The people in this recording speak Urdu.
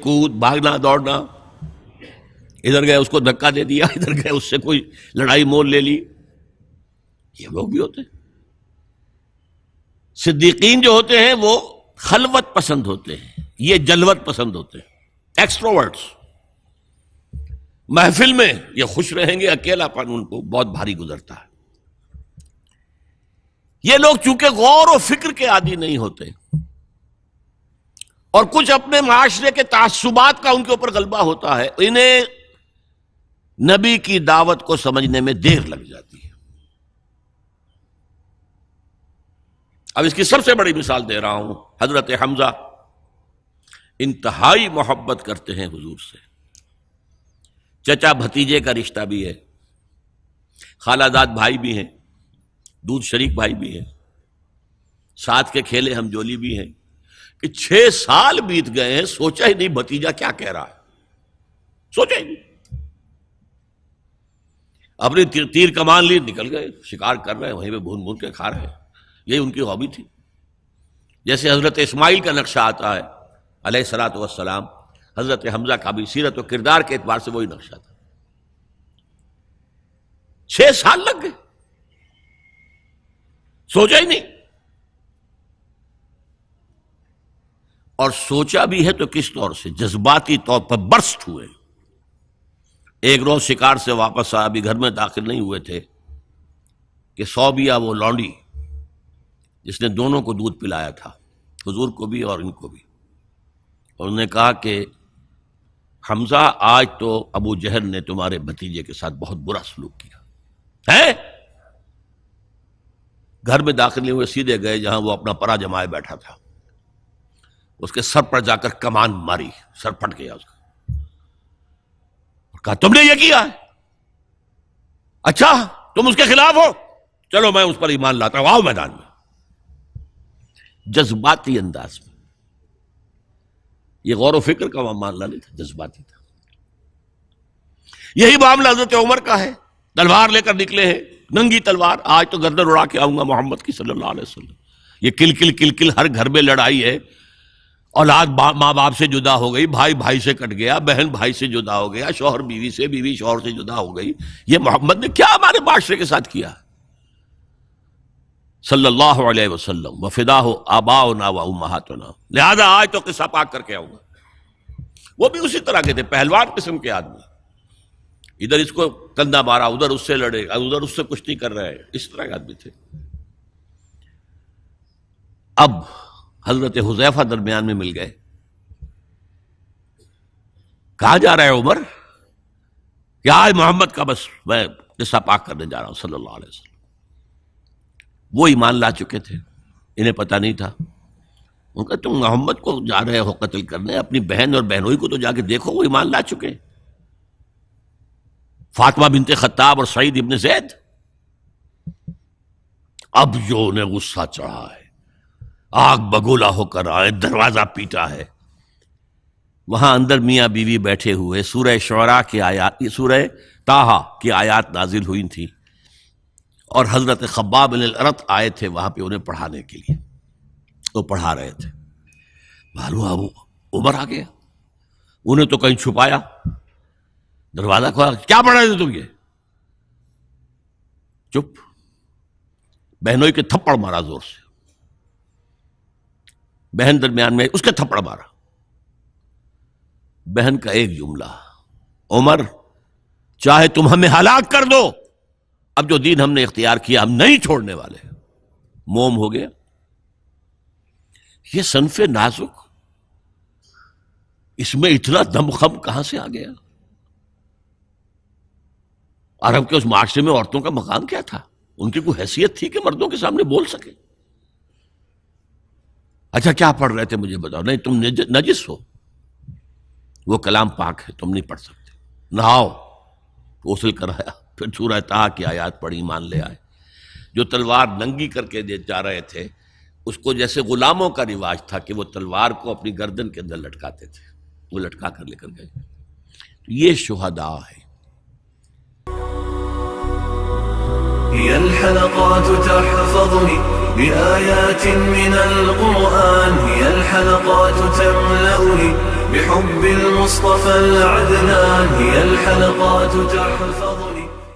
کود بھاگنا دوڑنا، ادھر گئے اس کو دھکا دے دیا، ادھر گئے اس سے کوئی لڑائی مول لے لی، یہ لوگ بھی ہوتے ہیں۔ صدیقین جو ہوتے ہیں وہ خلوت پسند ہوتے ہیں، یہ جلوت پسند ہوتے ہیں، ایکسٹروورٹس۔ محفل میں یہ خوش رہیں گے، اکیلا پن ان کو بہت بھاری گزرتا ہے۔ یہ لوگ چونکہ غور و فکر کے عادی نہیں ہوتے، اور کچھ اپنے معاشرے کے تعصبات کا ان کے اوپر غلبہ ہوتا ہے، انہیں نبی کی دعوت کو سمجھنے میں دیر لگ جاتی ہے۔ اب اس کی سب سے بڑی مثال دے رہا ہوں، حضرت حمزہ انتہائی محبت کرتے ہیں حضور سے، چچا بھتیجے کا رشتہ بھی ہے، خالہ زاد بھائی بھی ہیں، دودھ شریک بھائی بھی ہیں، ساتھ کے کھیلے ہم جولی بھی ہیں، کہ 6 سال بیت گئے ہیں، سوچا ہی نہیں بھتیجا کیا کہہ رہا ہے، سوچا ہی نہیں۔ اپنی تیر کمان لی نکل گئے، شکار کر رہے ہیں، وہیں پہ بھون بھون کے کھا رہے ہیں، یہی ان کی ہابی تھی۔ جیسے حضرت اسماعیل کا نقشہ آتا ہے علیہ الصلوۃ والسلام، حضرت حمزہ کا بھی سیرت و کردار کے اعتبار سے وہی نقشہ تھا۔ 6 سال لگ گئے، سوچا ہی نہیں، اور سوچا بھی ہے تو کس طور سے، جذباتی طور پر برسٹ ہوئے۔ ایک روز شکار سے واپس آیا، ابھی گھر میں داخل نہیں ہوئے تھے کہ صوبیہ وہ لونڈی جس نے دونوں کو دودھ پلایا تھا، حضور کو بھی اور ان کو بھی، اور انہوں نے کہا کہ حمزہ آج تو ابو جہل نے تمہارے بھتیجے کے ساتھ بہت برا سلوک کیا ہے۔ گھر میں داخل نہیں ہوئے، سیدھے گئے جہاں وہ اپنا پرا جمائے بیٹھا تھا، اس کے سر پر جا کر کمان ماری، سر پھٹ گیا اس کا، کہا تم نے یہ کیا ہے؟ اچھا تم اس کے خلاف ہو، چلو میں اس پر ایمان لاتا ہوں، آؤ میدان میں۔ جذباتی انداز میں، یہ غور و فکر کا معاملہ نہیں تھا، جذباتی تھا۔ یہی معاملہ حضرت عمر کا ہے، تلوار لے کر نکلے ہیں، ننگی تلوار، آج تو گردن اڑا کے آؤں گا محمد کی صلی اللہ علیہ وسلم۔ یہ کل کل کل کل ہر گھر میں لڑائی ہے، اولاد ماں باپ سے جدا ہو گئی، بھائی بھائی سے کٹ گیا، بہن بھائی سے جدا ہو گیا، شوہر بیوی سے، بیوی شوہر سے جدا ہو گئی۔ یہ محمد نے کیا ہمارے معاشرے کے ساتھ کیا صلی اللہ علیہ وسلم، وفداہ آباؤنا و امہاتنا۔ لہذا آج تو قصہ پاک کر کے آؤں گا۔ وہ بھی اسی طرح کے تھے، پہلوان قسم کے آدمی، ادھر اس کو کندھا مارا، ادھر اس سے لڑے، ادھر اس سے کشتی کر رہے ہیں، اس طرح کے آدمی تھے۔ اب حضرت حذیفہ درمیان میں مل گئے، کہاں جا رہا ہے عمر؟ کہ آج محمد کا بس میں قصہ پاک کرنے جا رہا ہوں صلی اللہ علیہ وسلم۔ وہ ایمان لا چکے تھے، انہیں پتہ نہیں تھا۔ ان کا تم محمد کو جا رہے ہو قتل کرنے، اپنی بہن اور بہنوئی کو تو جا کے دیکھو، وہ ایمان لا چکے، فاطمہ بنت خطاب اور سعید ابن زید۔ اب جو انہیں غصہ چڑھا ہے، آگ بگولا ہو کر آئے، دروازہ پیٹا ہے، وہاں اندر میاں بیوی بیٹھے ہوئے، سورہ شعراء کی آیات، سورہ طٰہٰ کی آیات نازل ہوئی تھی، اور حضرت خباب بن الارت آئے تھے وہاں پہ انہیں پڑھانے کے لیے، وہ پڑھا رہے تھے۔ معلوم ابو عمر آ گیا، انہیں تو کہیں چھپایا، دروازہ کھولا، کیا پڑھ رہے تھے تم؟ یہ چپ۔ بہنوئی کے تھپڑ مارا زور سے، بہن درمیان میں، اس کے تھپڑ مارا۔ بہن کا ایک جملہ، عمر چاہے تم ہمیں ہلاک کر دو، اب جو دین ہم نے اختیار کیا ہم نہیں چھوڑنے والے۔ موم ہو گیا۔ یہ صنف نازک، اس میں اتنا دم خم کہاں سے آ گیا؟ عرب کے اس معاشرے میں عورتوں کا مقام کیا تھا؟ ان کی کوئی حیثیت تھی کہ مردوں کے سامنے بول سکے؟ اچھا کیا پڑھ رہے تھے مجھے بتاؤ؟ نہیں تم نجس ہو، وہ کلام پاک ہے، تم نہیں پڑھ سکتے، نہاؤ۔ غسل کرایا، پھر سورہ طٰہٰ کی آیات پڑھی، ایمان لے آئے۔ جو تلوار ننگی کر کے جا رہے تھے، اس کو جیسے غلاموں کا رواج تھا کہ وہ تلوار کو اپنی گردن کے اندر لٹکاتے تھے، وہ لٹکا کر لے کر گئے۔ یہ شہداء ہے۔ هي الحلقات تحفظني بآيات من القرآن، هي الحلقات تملأني بحب المصطفى العدنان، هي الحلقات تحفظني.